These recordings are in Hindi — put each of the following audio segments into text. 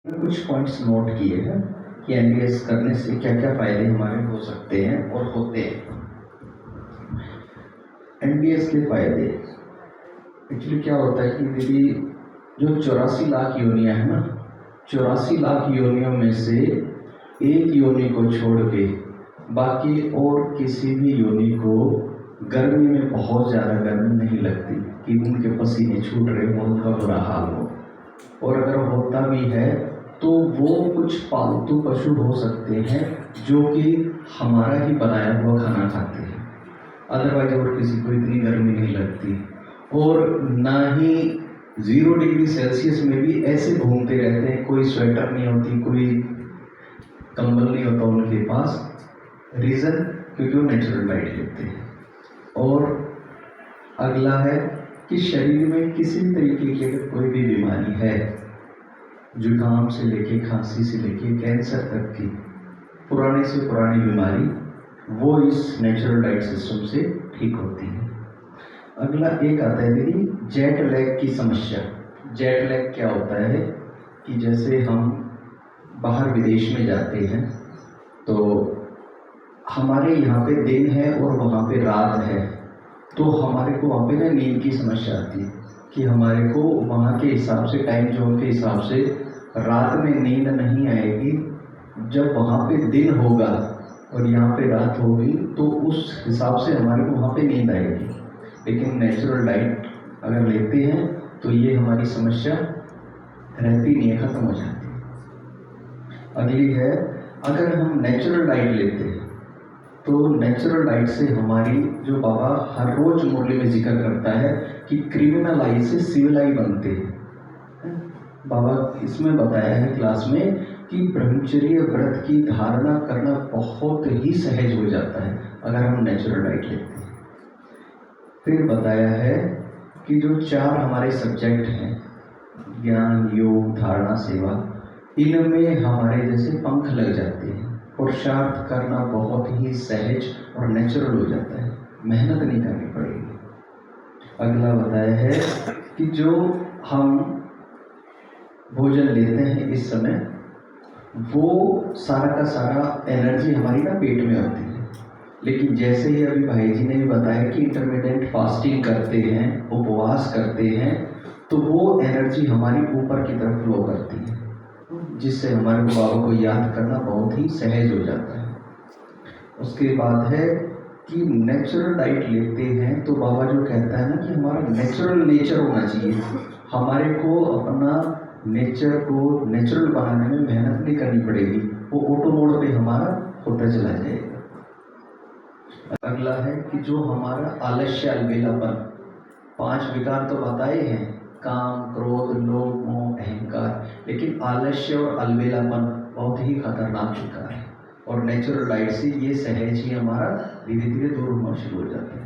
कुछ पॉइंट्स नोट किए हैं कि एनडीएस करने से क्या क्या फायदे हमारे हो सकते हैं और होते हैं। एनडीएस के फायदे एक्चुअली क्या होता है कि दीदी जो 84 लाख योनियां है ना, 84 लाख योनियों में से एक योनि को छोड़ के बाकी और किसी भी योनि को गर्मी में बहुत ज़्यादा गर्मी नहीं लगती कि उनके पसीने छूट रहे हो, उनका बुरा हाल हो। और अगर होता भी है तो वो कुछ पालतू पशु हो सकते हैं जो कि हमारा ही बनाया हुआ खाना खाते हैं। अदरवाइज और किसी को इतनी गर्मी नहीं लगती। और ना ही 0 डिग्री सेल्सियस में भी ऐसे घूमते रहते हैं, कोई स्वेटर नहीं होती, कोई कंबल नहीं होता उनके पास। रीज़न क्योंकि वो नेचुरल लाइट लेते हैं। और अगला है कि शरीर में किसी भी तरीके की अगर कोई भी बीमारी है, जुकाम से लेके खांसी से लेके कैंसर तक की पुराने से पुरानी बीमारी, वो इस नेचुरल डाइट सिस्टम से ठीक होती है। अगला एक आता है दीदी जेट लैग की समस्या। जेट लैग क्या होता है कि जैसे हम बाहर विदेश में जाते हैं तो हमारे यहाँ पे दिन है और वहाँ पे रात है, तो हमारे को वहाँ पे ना नींद की समस्या आती है कि हमारे को वहाँ के हिसाब से, टाइम जोन के हिसाब से रात में नींद नहीं आएगी। जब वहाँ पे दिन होगा और यहाँ पे रात होगी तो उस हिसाब से हमारे को वहाँ पे नींद आएगी। लेकिन नेचुरल डाइट अगर लेते हैं तो ये हमारी समस्या रहती नहीं है, ख़त्म हो जाती है। अगली है, अगर हम नेचुरल डाइट लेते हैं तो नेचुरल डाइट से हमारी, जो बाबा हर रोज मुरली में जिक्र करता है कि क्रिमिनल आई से सिविल आई बनते हैं। बाबा इसमें बताया है क्लास में कि ब्रह्मचर्य व्रत की धारणा करना बहुत ही सहज हो जाता है अगर हम नेचुरल डाइट लेते हैं। फिर बताया है कि जो 4 हमारे सब्जेक्ट हैं, ज्ञान, योग, धारणा, सेवा, इनमें हमारे जैसे पंख लग जाते हैं। पुरुषार्थ करना बहुत ही सहज और नेचुरल हो जाता है, मेहनत नहीं करनी पड़ेगी। अगला बताया है कि जो हम भोजन लेते हैं इस समय, वो सारा का सारा एनर्जी हमारी ना पेट में होती है। लेकिन जैसे ही अभी भाई जी ने भी बताया कि इंटरमिटेंट फास्टिंग करते हैं, उपवास करते हैं, तो वो एनर्जी हमारी ऊपर की तरफ फ्लो करती है, जिससे हमारे बाबा को याद करना बहुत ही सहज हो जाता है। उसके बाद है कि नेचुरल डाइट लेते हैं तो बाबा जो कहता है ना कि हमारा नेचुरल नेचर होना चाहिए। हमारे को अपना नेचर को नेचुरल बनाने में मेहनत नहीं करनी पड़ेगी, वो ऑटो मोड पे हमारा होता चला जाएगा। अगला है कि जो हमारा आलस्य, अलबेलापन, 5 विकार तो बताए हैं, काम, क्रोध, लोभ, मोह, अहंकार। लेकिन आलस्य और अलबेलापन बहुत ही खतरनाक विकार है और नेचुरल डाइट से ये सहज ही हमारा धीरे धीरे दूर होना शुरू हो जाता है।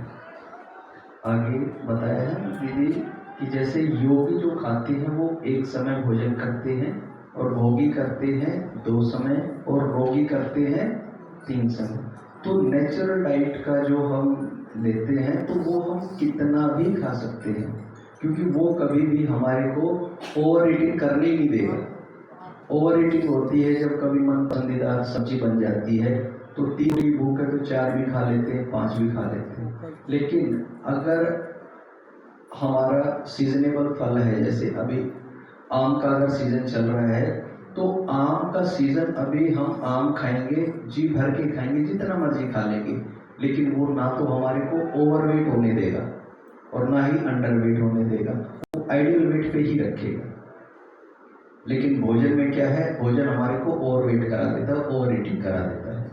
आगे बताया है दीदी कि जैसे योगी जो खाते हैं वो एक समय भोजन करते हैं और भोगी करते हैं 2 समय और रोगी करते हैं 3 समय। तो नेचुरल डाइट का जो हम लेते हैं तो वो हम कितना भी खा सकते हैं, क्योंकि वो कभी भी हमारे को ओवर ईटिंग करने नहीं देगा। ओवर ईटिंग होती है जब कभी मन पसंदीदा सब्जी बन जाती है तो 3 की भूख है तो 4 भी खा लेते हैं, 5 भी खा लेते हैं। लेकिन अगर हमारा सीजनेबल फल है, जैसे अभी आम का अगर सीजन चल रहा है तो आम का सीजन, अभी हम आम खाएंगे, जी भर के खाएंगे, जितना मर्जी खा लेंगे, लेकिन वो ना तो हमारे को ओवरवेट होने देगा और ना ही अंडरवेट होने देगा, वो आइडियल वेट पे ही रखेगा। लेकिन भोजन में क्या है, भोजन हमारे को ओवरवेट करा देता है, ओवर ईटिंग करा देता है।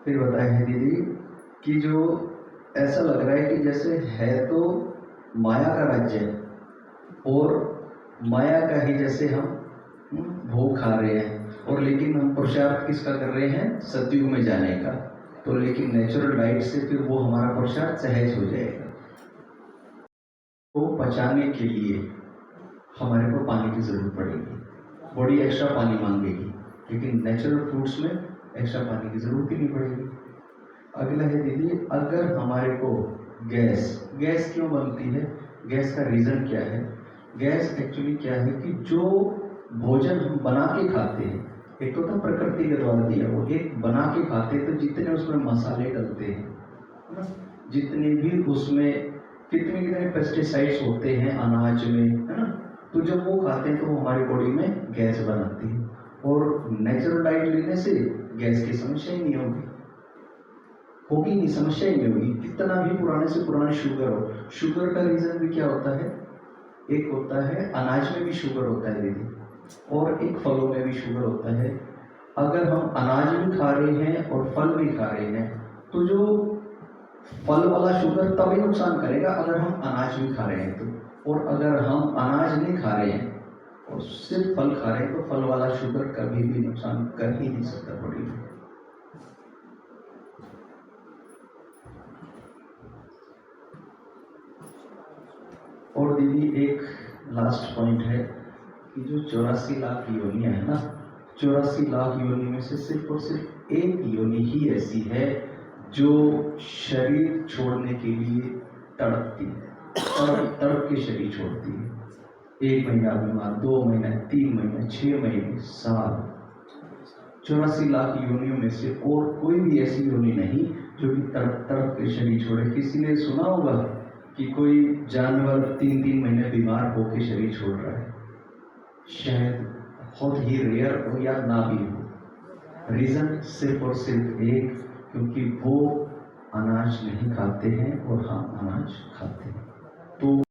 फिर बताए हैं दीदी कि जो ऐसा लग रहा है कि जैसे है तो माया का राज्य है और माया का ही जैसे हम भोग खा रहे हैं, और लेकिन हम पुरुषार्थ किसका कर रहे हैं, सतयुग में जाने का। तो लेकिन नेचुरल डाइट से फिर वो हमारा पुरुषार्थ सहज हो जाएगा। तो पचाने के लिए हमारे को पानी की जरूरत पड़ेगी, बॉडी एक्स्ट्रा पानी मांगेगी, लेकिन नेचुरल फ्रूट्स में एक्स्ट्रा पानी की जरूरत ही नहीं पड़ेगी। अगला है दीदी, अगर हमारे को गैस क्यों बनती है, गैस का रीज़न क्या है। गैस एक्चुअली क्या है कि जो भोजन हम बना के खाते हैं, एक तो था प्रकृति के द्वारा दिया वो, एक बना के खाते हैं, तो जितने उसमें मसाले डलते हैं है ना, जितने भी उसमें कितने कितने पेस्टिसाइड्स होते हैं अनाज में, है ना, तो जब वो खाते हैं तो वो हमारी बॉडी में गैस बनाती है। और नेचुरल डाइट लेने से गैस की समस्या ही नहीं होगी, होगी नहीं, समस्या ही नहीं होगी। कितना भी पुराने से पुराने शुगर हो, शुगर का रीजन भी क्या होता है, एक होता है अनाज में भी शुगर होता है दीदी, और एक फलों में भी शुगर होता है। अगर हम अनाज भी खा रहे हैं और फल भी खा रहे हैं, तो जो फल वाला शुगर तभी नुकसान करेगा अगर हम अनाज भी खा रहे हैं तो, और अगर हम अनाज नहीं खा रहे हैं और सिर्फ फल खा रहे हैं तो फल वाला शुगर कभी भी नुकसान कर ही नहीं सकता बॉडी में। और दीदी एक लास्ट पॉइंट है कि जो 84 लाख योनियां है ना, 84 लाख योनि में से सिर्फ और सिर्फ एक योनि ही ऐसी है जो शरीर छोड़ने के लिए तड़पती है, तड़प तड़प के शरीर छोड़ती है। 1 महीना बीमार, 2 महीना, 3 महीने, 6 महीने, साल, 84 लाख योनियों में से और कोई भी ऐसी योनि नहीं जो कि तड़प तड़प के शरीर छोड़े। किसी ने सुना होगा कि कोई जानवर 3-3 महीने बीमार होकर शरीर छोड़ रहा है? शायद बहुत ही रेयर हो या ना भी हो। रीजन सिर्फ और सिर्फ एक, क्योंकि वो अनाज नहीं खाते हैं और हम अनाज खाते हैं। तो